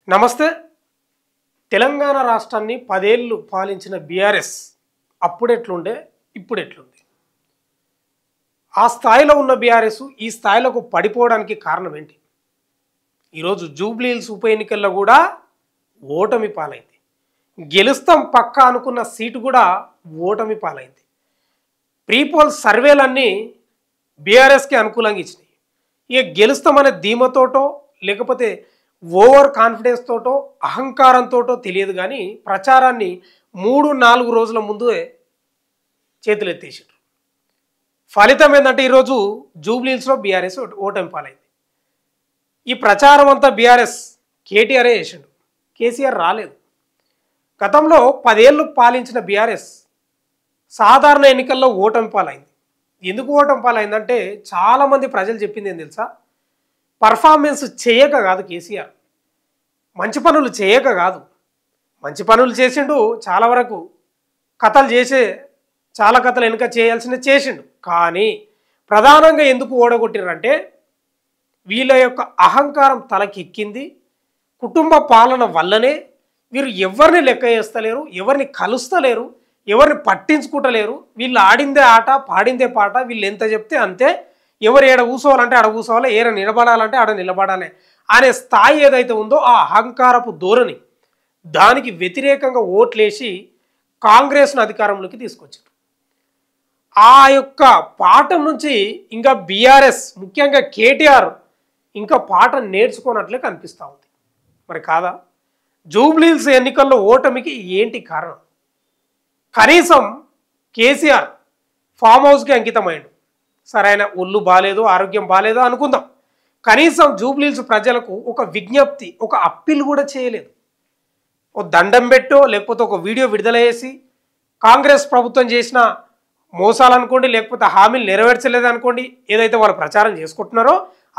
నమస్తే. తెలంగాణ రాష్ట్రాన్ని 10 ఏళ్ళు పాలించిన బీఆర్ఎస్ అప్పుడెట్లుండే ఇప్పుడెట్లుంది? ఆ స్థాయిలో ఉన్న బీఆర్ఎస్ ఈ స్థాయిలోకి పడిపోవడానికి కారణం ఏంటి? ఈరోజు జూబ్లీ హిల్స్ ఉప ఎన్నికల్లో కూడా ఓటమి పాలైంది. గెలుస్తాం పక్కా అనుకున్న సీటు కూడా ఓటమి పాలైంది. ప్రీపోల్ సర్వేలన్నీ బీఆర్ఎస్కి అనుకూలంగా ఇచ్చినాయి. ఇక గెలుస్తామనే ధీమతోటో లేకపోతే ఓవర్ కాన్ఫిడెన్స్ తోటో అహంకారంతోటో తెలియదు, కానీ ప్రచారాన్ని 3-4 రోజుల ముందే చేతులెత్తేసారు. ఫలితం ఏంటంటే ఈరోజు జూబ్లీ హిల్స్లో బీఆర్ఎస్ ఓటమి పాలైంది. ఈ ప్రచారం అంతా బీఆర్ఎస్ కేటీఆరే చేసిండు, కేసీఆర్ రాలేదు. గతంలో 10 ఏళ్ళు పాలించిన బీఆర్ఎస్ సాధారణ ఎన్నికల్లో ఓటమి పాలైంది. ఎందుకు ఓటమి పాలైందంటే చాలామంది ప్రజలు చెప్పింది ఏం తెలుసా? పర్ఫార్మెన్స్ చేయక కాదు, కేసీఆర్ మంచి పనులు చేయక కాదు. మంచి పనులు చేసిండు, చాలా వరకు కథలు చేసే చాలా కథలు వెనుక చేయాల్సిన చేసిండు. కానీ ప్రధానంగా ఎందుకు ఓడగొట్టిరంటే వీళ్ళ యొక్క అహంకారం తలకెక్కింది. కుటుంబ పాలన వల్లనే వీరు ఎవరిని లెక్క చేస్తలేరు, ఎవరిని కలుస్తలేరు, ఎవరిని పట్టించుకుంటలేరు. వీళ్ళు ఆడిందే ఆట, పాడిందే పాట. వీళ్ళు ఎంత చెప్తే అంతే. ఎవరు ఏడ కూర్చోవాలంటే ఆడ కూర్చోవాలి, ఏడ నిలబడాలంటే ఆడ నిలబడాలి అనే స్థాయి ఏదైతే ఉందో ఆ అహంకారపు ధోరణి, దానికి వ్యతిరేకంగా ఓట్లేసి కాంగ్రెస్ను అధికారంలోకి తీసుకొచ్చారు. ఆ యొక్క పాఠం నుంచి ఇంకా బీఆర్ఎస్ ముఖ్యంగా కేటీఆర్ ఇంకా పాఠం నేర్చుకున్నట్లే కనిపిస్తూ ఉంది. మరి కాదా? జూబ్లీ హిల్స్ ఎన్నికల్లో ఓటమికి ఏంటి కారణం? కనీసం కేసీఆర్ ఫామ్ హౌస్కి అంకితమైండు. సరైన ఒళ్ళు బాగాలేదు, ఆరోగ్యం బాగాలేదు అనుకుందాం. కనీసం జూబ్లీ హిల్స్ ప్రజలకు ఒక విజ్ఞప్తి, ఒక అప్పీల్ కూడా చేయలేదు. ఓ దండం పెట్టో లేకపోతే ఒక వీడియో విడుదల చేసి కాంగ్రెస్ ప్రభుత్వం చేసిన మోసాలు అనుకోండి, లేకపోతే హామీలు నెరవేర్చలేదు అనుకోండి, ఏదైతే వాళ్ళు ప్రచారం చేసుకుంటున్నారో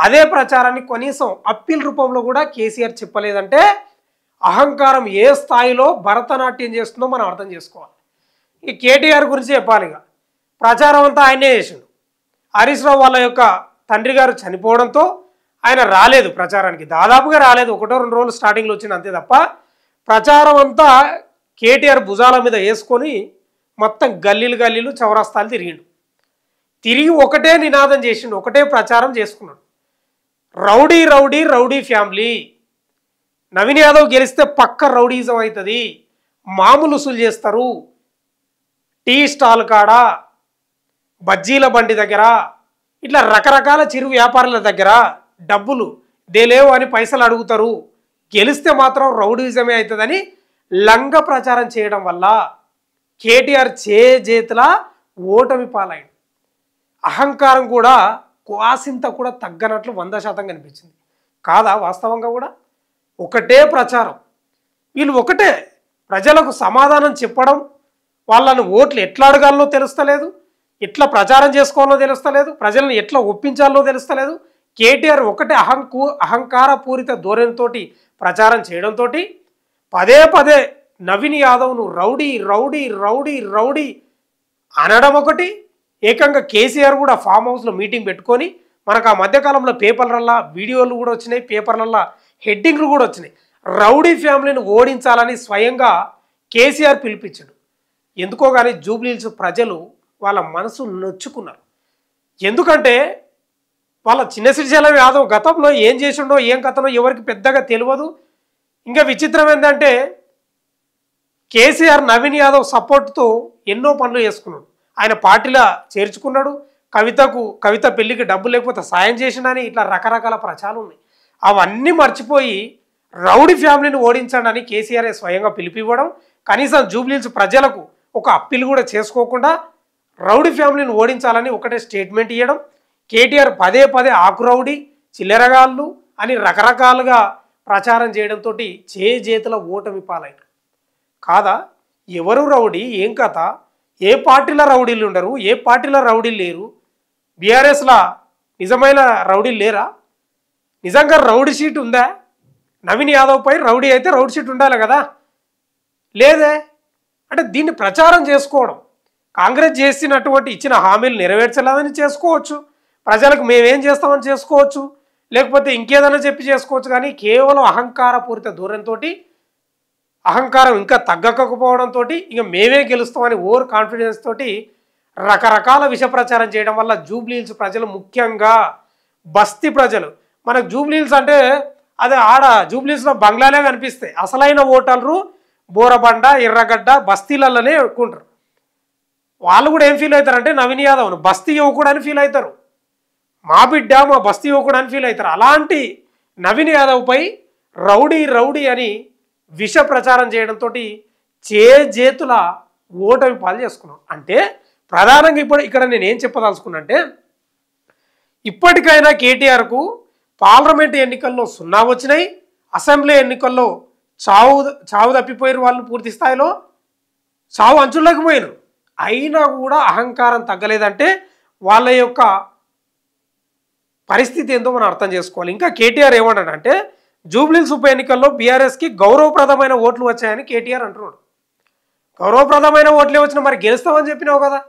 అదే ప్రచారాన్ని కనీసం అప్పీల్ రూపంలో కూడా కేసీఆర్ చెప్పలేదంటే అహంకారం ఏ స్థాయిలో భరతనాట్యం చేస్తుందో మనం అర్థం చేసుకోవాలి. ఈ కేటీఆర్ గురించి చెప్పాలి. ఇక ప్రచారం అంతా ఆయనే చేసిండు. హరీష్ రావు వాళ్ళ యొక్క తండ్రి గారు చనిపోవడంతో ఆయన రాలేదు ప్రచారానికి, దాదాపుగా రాలేదు. 1-2 రోజులు స్టార్టింగ్లో వచ్చింది అంతే తప్ప ప్రచారం అంతా కేటీఆర్ భుజాల మీద వేసుకొని మొత్తం గల్లీలు చౌరస్తాలు తిరిగిండు. తిరిగి ఒకటే నినాదం చేసిండు, ఒకటే ప్రచారం చేసుకున్నాడు. Rowdy rowdy rowdy family, Naveen Yadav గెలిస్తే పక్క రౌడీజం అవుతుంది, మామూలు వసూలు చేస్తారు, టీ స్టాల్ కాడ, బజ్జీల బండి దగ్గర, ఇట్లా రకరకాల చిరు వ్యాపారుల దగ్గర డబ్బులు దేలేవు అని పైసలు అడుగుతారు, గెలిస్తే మాత్రం రౌడీజమే అవుతుందని లంగ ప్రచారం చేయడం వల్ల కేటీఆర్ చేతుల ఓటమి పాలైంది. అహంకారం కూడా కాసింత కూడా తగ్గనట్లు 100% కనిపించింది. కాదా? వాస్తవంగా కూడా ఒకటే ప్రచారం, వీళ్ళు ఒకటే ప్రజలకు సమాధానం చెప్పడం, వాళ్ళను ఓట్లు ఎట్లా అడగాలనో తెలుస్తలేదు, ఎట్లా ప్రచారం చేసుకోవాలో తెలుస్తలేదు, ప్రజలను ఎట్లా ఒప్పించాలో తెలుస్తలేదు. కేటీఆర్ ఒకటే అహంకారపూరిత ధోరణితో ప్రచారం చేయడంతో పదే నవీన్ యాదవ్ను రౌడీ రౌడీ రౌడీ రౌడీ అనడం ఒకటి, ఏకంగా కేసీఆర్ కూడా ఫామ్ హౌస్లో మీటింగ్ పెట్టుకొని, మనకు ఆ మధ్యకాలంలో పేపర్లల్లో వీడియోలు కూడా వచ్చినాయి, పేపర్లల్లో హెడ్డింగ్లు కూడా వచ్చినాయి, రౌడీ ఫ్యామిలీని ఓడించాలని స్వయంగా కేసీఆర్ పిలిపించాడు. ఎందుకో కానీ జూబ్లీ హిల్స్ ప్రజలు వాళ్ళ మనసు నొచ్చుకున్నారు. ఎందుకంటే వాళ్ళ చిన్న శ్రీశైలం యాదవ్ గతంలో ఏం చేసిండో ఏం కథనో ఎవరికి పెద్దగా తెలియదు. ఇంకా విచిత్రం ఏంటంటే కేసీఆర్ నవీన్ యాదవ్ సపోర్ట్తో ఎన్నో పనులు చేసుకున్నాడు. ఆయన పార్టీలో చేర్చుకున్నాడు, కవిత పెళ్లికి డబ్బు లేకపోతే సాయం చేసినని ఇట్లా రకరకాల ప్రచారాలు ఉన్నాయి. అవన్నీ మర్చిపోయి రౌడీ ఫ్యామిలీని ఓడించండి అని కేసీఆర్ స్వయంగా పిలిపివ్వడం, కనీసం జూబ్లీ హిల్స్ ప్రజలకు ఒక అప్పీల్ కూడా చేసుకోకుండా రౌడీ ఫ్యామిలీని ఓడించాలని ఒకటే స్టేట్మెంట్ ఇవ్వడం, కేటీఆర్ పదే ఆకురౌడీ చిల్లరగాళ్ళు అని రకరకాలుగా ప్రచారం చేయడంతో చేతుల ఓటమి పాలైన. కాదా? ఎవరు రౌడీ, ఏం కథ? ఏ పార్టీలో రౌడీలు ఉండరు, ఏ పార్టీలో రౌడీలు లేరు? బీఆర్ఎస్లో నిజమైన రౌడీలు లేరా? నిజంగా రౌడీ షీట్ ఉందా? నవీన్ యాదవ్ పై రౌడీ అయితే రౌడీ షీట్ ఉండాలి కదా, లేదే. అంటే దీన్ని ప్రచారం చేసుకోవడం, కాంగ్రెస్ చేసినటువంటి ఇచ్చిన హామీలు నెరవేర్చలేదని చేసుకోవచ్చు, ప్రజలకు మేమేం చేస్తామని చేసుకోవచ్చు, లేకపోతే ఇంకేదైనా చెప్పి చేసుకోవచ్చు. కానీ కేవలం అహంకారపూరిత ధోరణితో, అహంకారం ఇంకా తగ్గకపోవడంతో ఇక మేమే గెలుస్తామని ఓవర్ కాన్ఫిడెన్స్ తోటి రకరకాల విష ప్రచారం చేయడం వల్ల జూబ్లీహిల్స్ ప్రజలు, ముఖ్యంగా బస్తీ ప్రజలు, మనకు జూబ్లీహిల్స్ అంటే అదే ఆడ జూబ్లీహిల్స్లో బంగ్లాలే కనిపిస్తాయి. అసలైన ఓటర్లు బోరబండ, ఎర్రగడ్డ బస్తీలలోనే ఎక్కుంటారు. వాళ్ళు కూడా ఏం ఫీల్ అవుతారంటే నవీన్ యాదవ్ను బస్తీ యువకుడు అని ఫీల్ అవుతారు. మా బిడ్డ మా బస్తీ యువకుడు అని ఫీల్ అవుతారు. అలాంటి నవీన్ యాదవ్పై రౌడీ రౌడీ అని విష ప్రచారం చేయడంతో చేతుల ఓటమి పాలు చేసుకున్నాం. అంటే ప్రధానంగా ఇప్పుడు ఇక్కడ నేను ఏం చెప్పదలుచుకున్నా అంటే, ఇప్పటికైనా కేటీఆర్కు పార్లమెంట్ ఎన్నికల్లో 0 వచ్చినాయి, అసెంబ్లీ ఎన్నికల్లో చావు తప్పిపోయారు. వాళ్ళు పూర్తి స్థాయిలో చావు అంచుల్లోకి పోయారు. అయినా కూడా అహంకారం తగ్గలేదంటే వాళ్ళ యొక్క పరిస్థితి ఏందో మనం అర్థం చేసుకోవాలి. ఇంకా కేటీఆర్ ఏమన్నాడంటే, జూబ్లీహిల్స్ ఉప ఎన్నికల్లో బీఆర్ఎస్కి గౌరవప్రదమైన ఓట్లు వచ్చాయని కేటీఆర్ అంటున్నాడు. గౌరవప్రదమైన ఓట్లే వచ్చినా మరి గెలుస్తామని చెప్పినావు కదా,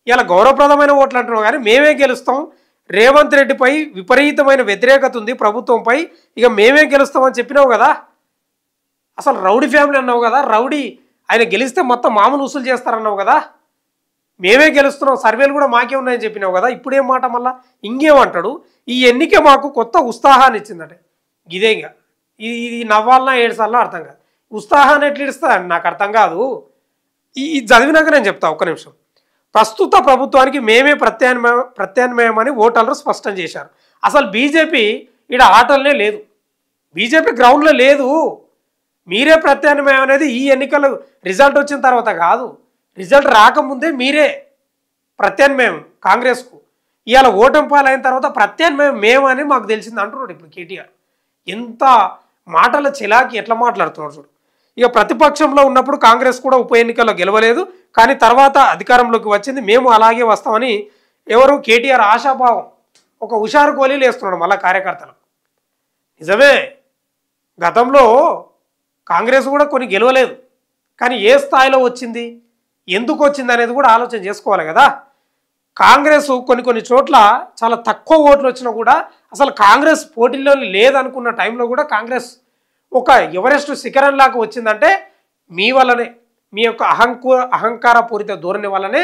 ఇలా గౌరవప్రదమైన ఓట్లు అంటున్నావు కానీ మేమే గెలుస్తాం, రేవంత్ రెడ్డిపై విపరీతమైన వ్యతిరేకత ఉంది ప్రభుత్వంపై, ఇక మేమే గెలుస్తామని చెప్పినావు కదా. అసలు రౌడీ ఫ్యామిలీ అన్నావు కదా, రౌడీ ఆయన గెలిస్తే మొత్తం మామూలు వసూలు చేస్తారన్నావు కదా, మేమే గెలుస్తున్నాం, సర్వేలు కూడా మాకే ఉన్నాయని చెప్పినావు కదా. ఇప్పుడేం మాట మళ్ళా ఇంకేమంటాడు, ఈ ఎన్నిక మాకు కొత్త ఉత్సాహాన్ని ఇచ్చిందంటే ఇదే. ఇంకా ఇది నవ్వాలన్నా ఏడ్చాలన్నా అర్థం కాదు. ఉత్సాహాన్ని ఎట్లా ఇస్తుందండి నాకు అర్థం కాదు. ఈ చదివినాక నేను చెప్తా ఒక్క నిమిషం. ప్రస్తుత ప్రభుత్వానికి మేమే ప్రత్యామ్నాయం అని ఓటర్లు స్పష్టం చేశారు. అసలు బీజేపీ ఈడ ఆటలనే లేదు, బీజేపీ గ్రౌండ్లో లేదు. మీరే ప్రత్యామ్నాయం అనేది ఈ ఎన్నికలు రిజల్ట్ వచ్చిన తర్వాత కాదు, రిజల్ట్ రాకముందే మీరే ప్రత్యామ్నాయం కాంగ్రెస్కు. ఇవాళ ఓటమి పాలైన తర్వాత ప్రత్యామ్నాయం మేము అని మాకు తెలిసింది అంటున్నాడు ఇప్పుడు కేటీఆర్. ఎంత మాటల చిలాకి ఎట్లా మాట్లాడుతున్నాడు చూడు. ఇక ప్రతిపక్షంలో ఉన్నప్పుడు కాంగ్రెస్ కూడా ఉప ఎన్నికల్లో గెలవలేదు, కానీ తర్వాత అధికారంలోకి వచ్చింది, మేము అలాగే వస్తామని ఎవరు కేటీఆర్ ఆశాభావం ఒక హుషారు గోళీలు వేస్తున్నాడు మళ్ళీ కార్యకర్తలకు. నిజమే, గతంలో కాంగ్రెస్ కూడా కొన్ని గెలవలేదు, కానీ ఏ స్థాయిలో వచ్చింది, ఎందుకు వచ్చింది అనేది కూడా ఆలోచన చేసుకోవాలి కదా. కాంగ్రెస్ కొన్ని చోట్ల చాలా తక్కువ ఓట్లు వచ్చినా కూడా అసలు కాంగ్రెస్ పోటీలో లేదనుకున్న టైంలో కూడా కాంగ్రెస్ ఒక ఎవరెస్ట్ శిఖరంలాగా వచ్చిందంటే మీ వల్లనే, మీ యొక్క అహంకారపూరిత ధోరణి వల్లనే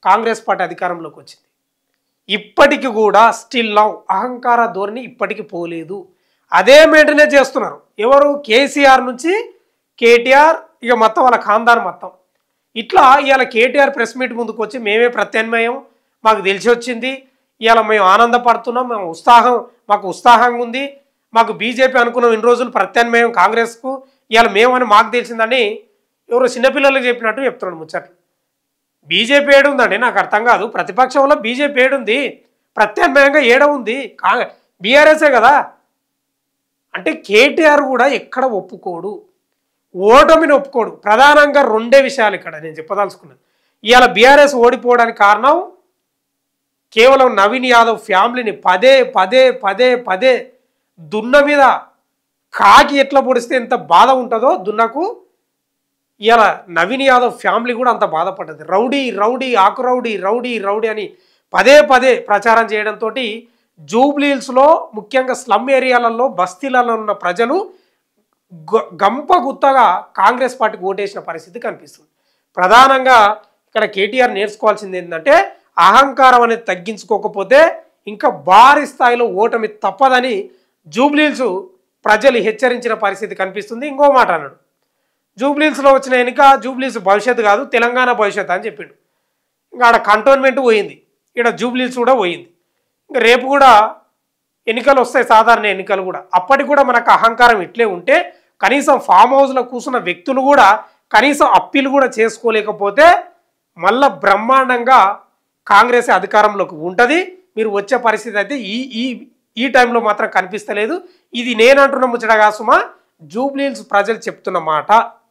కాంగ్రెస్ పార్టీ అధికారంలోకి వచ్చింది. ఇప్పటికి కూడా స్టిల్ నౌ అహంకార ధోరణి ఇప్పటికి పోలేదు, అదే మెయింటైన్ చేస్తున్నారు. ఎవరు, కేసీఆర్ నుంచి కేటీఆర్, ఇక మొత్తం వాళ్ళ ఖాందాన్ మొత్తం. ఇట్లా ఇవాళ కేటీఆర్ ప్రెస్ మీట్ ముందుకు వచ్చి మేమే ప్రత్యామ్నాయం, మాకు తెలిసి వచ్చింది, ఇవాళ మేము ఆనందపడుతున్నాం, మాకు ఉత్సాహంగా ఉంది, మాకు బీజేపీ అనుకున్నాం ఇన్ని రోజులు ప్రత్యామ్నాయం కాంగ్రెస్కు, ఇవాళ మేమని మాకు తెలిసిందని ఎవరో చిన్నపిల్లలకు చెప్పినట్టు చెప్తున్నాడు ముచ్చట్లు. బీజేపీ ఏడుందండి నాకు అర్థం కాదు. ప్రతిపక్షంలో బీజేపీ ఏడుంది, ప్రత్యామ్నాయంగా ఏడ ఉంది, బీఆర్ఎస్ఏ కదా. అంటే కేటీఆర్ కూడా ఎక్కడ ఒప్పుకోడు, ఓటమిని ఒప్పుకోడు. ప్రధానంగా 2 విషయాలు ఇక్కడ నేను చెప్పదలుచుకున్నాను. ఇవాళ బీఆర్ఎస్ ఓడిపోవడానికి కారణం కేవలం నవీన్ యాదవ్ ఫ్యామిలీని పదే దున్న మీద కాకి ఎట్లా పొడిస్తే ఎంత బాధ ఉంటుందో దున్నకు, ఇవాళ నవీన్ యాదవ్ ఫ్యామిలీ కూడా అంత బాధపడ్డది. రౌడీ ఆకు రౌడీ అని పదే ప్రచారం చేయడంతో జూబ్లీహిల్స్లో ముఖ్యంగా స్లమ్ ఏరియాలలో బస్తీలలో ఉన్న ప్రజలు గంపగుత్తగా కాంగ్రెస్ పార్టీకి ఓటేసిన పరిస్థితి కనిపిస్తుంది. ప్రధానంగా ఇక్కడ కేటీఆర్ నేర్చుకోవాల్సింది ఏంటంటే, అహంకారం అనేది తగ్గించుకోకపోతే ఇంకా భారీ స్థాయిలో ఓటమి తప్పదని జూబ్లీహిల్స్ ప్రజలు హెచ్చరించిన పరిస్థితి కనిపిస్తుంది. ఇంకో మాట అన్నాడు, జూబ్లీహిల్స్లో వచ్చిన ఎన్నిక జూబ్లీహిల్స్ భవిష్యత్తు కాదు, తెలంగాణ భవిష్యత్తు అని చెప్పిండు. ఇంకా ఆడ కంటోన్మెంట్ పోయింది, ఇక్కడ జూబ్లీహిల్స్ కూడా పోయింది. ఇంకా రేపు కూడా ఎన్నికలు వస్తాయి, సాధారణ ఎన్నికలు కూడా. అప్పటికి కూడా మనకు అహంకారం ఇట్లే ఉంటే కనీసం ఫామ్ హౌస్లో కూర్చున్న వ్యక్తులు కూడా కనీసం అప్పీలు కూడా చేసుకోలేకపోతే మళ్ళా బ్రహ్మాండంగా కాంగ్రెస్ అధికారంలోకి ఉంటుంది. మీరు వచ్చే పరిస్థితి అయితే ఈ టైంలో మాత్రం కనిపిస్తలేదు. ఇది నేనంటున్న ముచ్చటగా సుమా, జూబ్లీహిల్స్ ప్రజలు చెప్తున్న మాట.